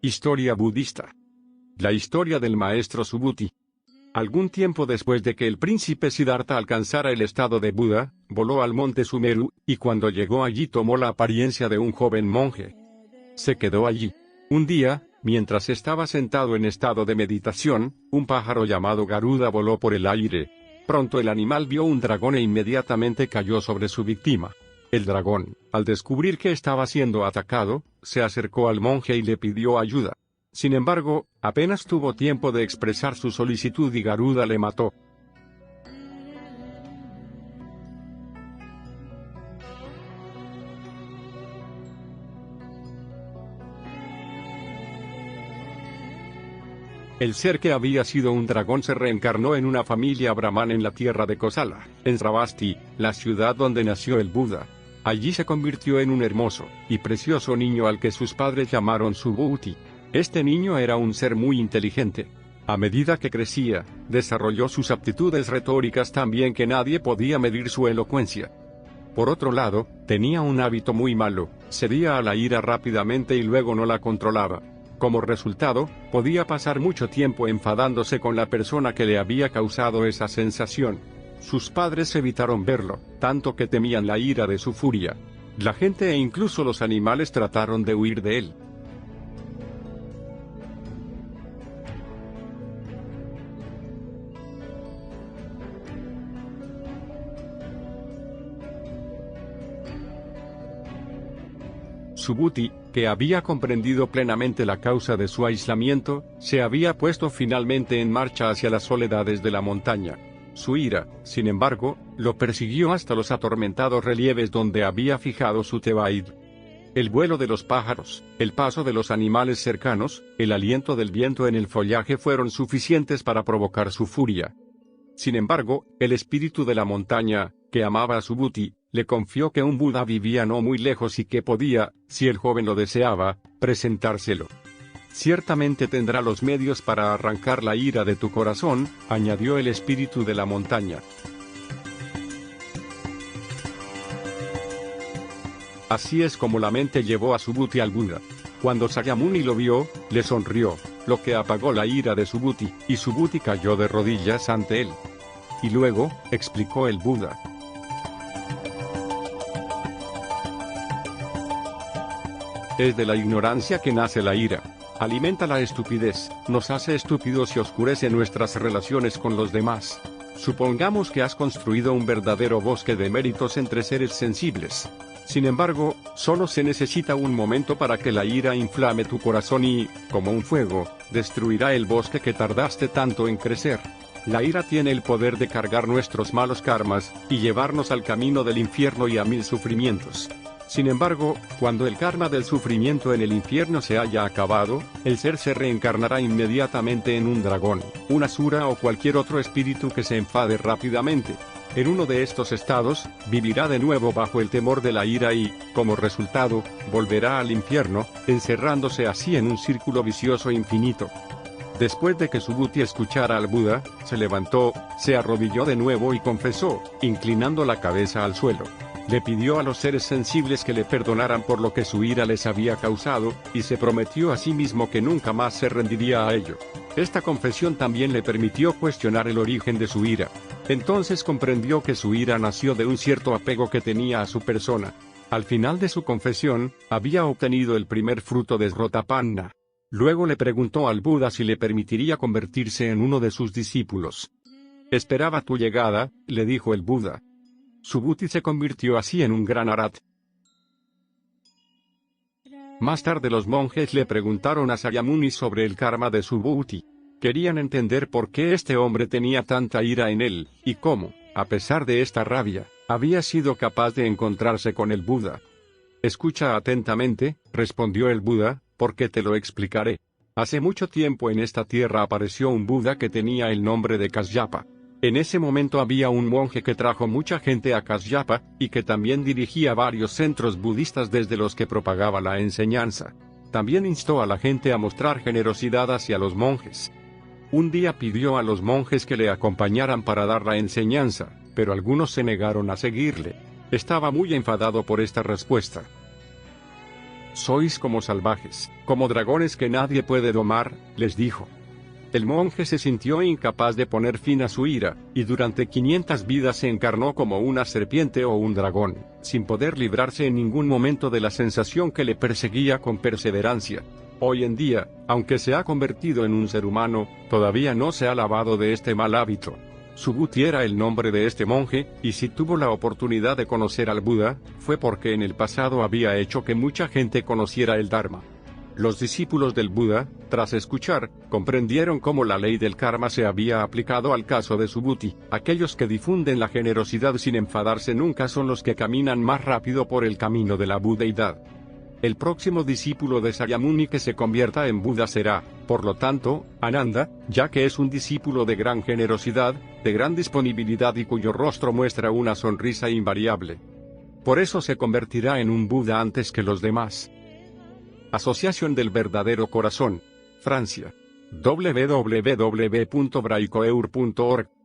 Historia budista. La historia del maestro Subhuti. Algún tiempo después de que el príncipe Siddhartha alcanzara el estado de Buda, voló al monte Sumeru, y cuando llegó allí tomó la apariencia de un joven monje. Se quedó allí. Un día, mientras estaba sentado en estado de meditación, un pájaro llamado Garuda voló por el aire. Pronto el animal vio un dragón e inmediatamente cayó sobre su víctima. El dragón, al descubrir que estaba siendo atacado, se acercó al monje y le pidió ayuda. Sin embargo, apenas tuvo tiempo de expresar su solicitud y Garuda le mató. El ser que había sido un dragón se reencarnó en una familia brahman en la tierra de Kosala, en Sravasti, la ciudad donde nació el Buda. Allí se convirtió en un hermoso y precioso niño al que sus padres llamaron Subhuti. Este niño era un ser muy inteligente. A medida que crecía, desarrolló sus aptitudes retóricas tan bien que nadie podía medir su elocuencia. Por otro lado, tenía un hábito muy malo: cedía a la ira rápidamente y luego no la controlaba. Como resultado, podía pasar mucho tiempo enfadándose con la persona que le había causado esa sensación. Sus padres evitaron verlo, tanto que temían la ira de su furia. La gente e incluso los animales trataron de huir de él. Subhuti, que había comprendido plenamente la causa de su aislamiento, se había puesto finalmente en marcha hacia las soledades de la montaña. Su ira, sin embargo, lo persiguió hasta los atormentados relieves donde había fijado su tebaid. El vuelo de los pájaros, el paso de los animales cercanos, el aliento del viento en el follaje fueron suficientes para provocar su furia. Sin embargo, el espíritu de la montaña, que amaba a Subhuti, le confió que un Buda vivía no muy lejos y que podía, si el joven lo deseaba, presentárselo. Ciertamente tendrá los medios para arrancar la ira de tu corazón, añadió el espíritu de la montaña. Así es como la mente llevó a Subhuti al Buda. Cuando Sakyamuni lo vio, le sonrió, lo que apagó la ira de Subhuti, y Subhuti cayó de rodillas ante él. Y luego, explicó el Buda, es de la ignorancia que nace la ira. Alimenta la estupidez, nos hace estúpidos y oscurece nuestras relaciones con los demás. Supongamos que has construido un verdadero bosque de méritos entre seres sensibles. Sin embargo, solo se necesita un momento para que la ira inflame tu corazón y, como un fuego, destruirá el bosque que tardaste tanto en crecer. La ira tiene el poder de cargar nuestros malos karmas, y llevarnos al camino del infierno y a 1000 sufrimientos. Sin embargo, cuando el karma del sufrimiento en el infierno se haya acabado, el ser se reencarnará inmediatamente en un dragón, un asura o cualquier otro espíritu que se enfade rápidamente. En uno de estos estados, vivirá de nuevo bajo el temor de la ira y, como resultado, volverá al infierno, encerrándose así en un círculo vicioso infinito. Después de que Subhuti escuchara al Buda, se levantó, se arrodilló de nuevo y confesó, inclinando la cabeza al suelo. Le pidió a los seres sensibles que le perdonaran por lo que su ira les había causado, y se prometió a sí mismo que nunca más se rendiría a ello. Esta confesión también le permitió cuestionar el origen de su ira. Entonces comprendió que su ira nació de un cierto apego que tenía a su persona. Al final de su confesión, había obtenido el primer fruto de Srotapanna. Luego le preguntó al Buda si le permitiría convertirse en uno de sus discípulos. Esperaba tu llegada, le dijo el Buda. Subhuti se convirtió así en un gran arat. Más tarde los monjes le preguntaron a Sakyamuni sobre el karma de Subhuti. Querían entender por qué este hombre tenía tanta ira en él, y cómo, a pesar de esta rabia, había sido capaz de encontrarse con el Buda. Escucha atentamente, respondió el Buda, porque te lo explicaré. Hace mucho tiempo en esta tierra apareció un Buda que tenía el nombre de Kasyapa. En ese momento había un monje que trajo mucha gente a Kasyapa, y que también dirigía varios centros budistas desde los que propagaba la enseñanza. También instó a la gente a mostrar generosidad hacia los monjes. Un día pidió a los monjes que le acompañaran para dar la enseñanza, pero algunos se negaron a seguirle. Estaba muy enfadado por esta respuesta. Sois como salvajes, como dragones que nadie puede domar, les dijo. El monje se sintió incapaz de poner fin a su ira, y durante 500 vidas se encarnó como una serpiente o un dragón, sin poder librarse en ningún momento de la sensación que le perseguía con perseverancia. Hoy en día, aunque se ha convertido en un ser humano, todavía no se ha lavado de este mal hábito. Subhuti era el nombre de este monje, y si tuvo la oportunidad de conocer al Buda, fue porque en el pasado había hecho que mucha gente conociera el Dharma. Los discípulos del Buda, tras escuchar, comprendieron cómo la ley del karma se había aplicado al caso de Subhuti. Aquellos que difunden la generosidad sin enfadarse nunca son los que caminan más rápido por el camino de la budeidad. El próximo discípulo de Sakyamuni que se convierta en Buda será, por lo tanto, Ananda, ya que es un discípulo de gran generosidad, de gran disponibilidad y cuyo rostro muestra una sonrisa invariable. Por eso se convertirá en un Buda antes que los demás. Asociación del Verdadero Corazón, Francia. www.braicoeur.org